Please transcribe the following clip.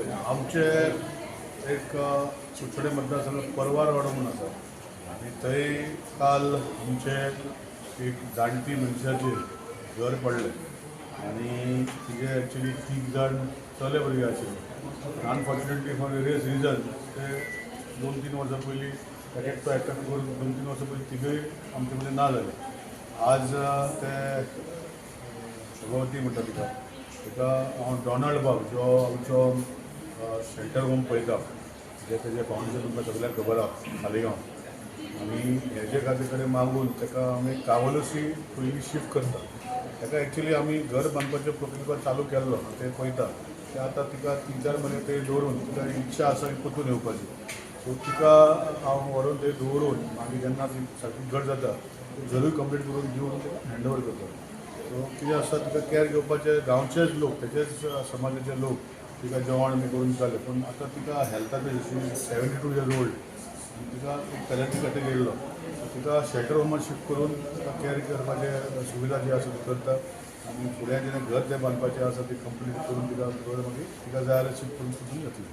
आमचे एक कुचडे मतदारसंघ परवार वाडो म्हणून आसा आनी थंय काल आमचे एक जाणटी मनशाचेर घर पडलें आनी तिजे एक्चुली 3 जाण चले भुरगे आशिल्ले. अनफॉर्च्युनेटली फॉर वेरियस रिजन ते 2-3 वर्सां पयलीं एकटो करून 2-3 वर्सां पयलीं तिगूय आमचे मदीं ना जाले. आज ते भगवती म्हणटा तिका हांव डॉनाल्ड बाब जो आमचो शेल्टर होम पळयता जे तेजे फावंडेशन तुमकां सगळ्यांक खबर आसा मालेगांव आनी हेजे खातीर कडेन मागून ताका आमी कावलसी पयलीं शिफ्ट करता. ताका एक्चुली आमी घर बांदपाचो प्रकल्प चालू केल्लो ते पळयता ते आतां तिका 3-4 म्हयने थंय दवरून तिका इच्छा आसा की परतून येवपाची. सो तिका हांव व्हरून थंय दवरून आनी जेन्ना ती सारकी घट जाता जरूय कंप्लीट करून दिवन तिका हँडओवर करता. सो कितें आसा तिका कॅर घेवपाचे गांवचेच लोक तेचेच समाजाचे लोक तिका जेवण बी करून दिताले. पूण आतां तिका हेल्थाचे 72 इयर्स ओल्ड आनी तिका एक पॅलेट्री खातीर येयल्लो. तिका शेल्टर होमात शिफ्ट करून तिका कॅर करपाचे सुविधा जी आसा ती करता आनी फुडें जेन्ना घर तें बांदपाचें आसा ती कंप्लीट करून तिका मागीर तिका जाय जाल्यार शिफ्ट करून तितून जातली.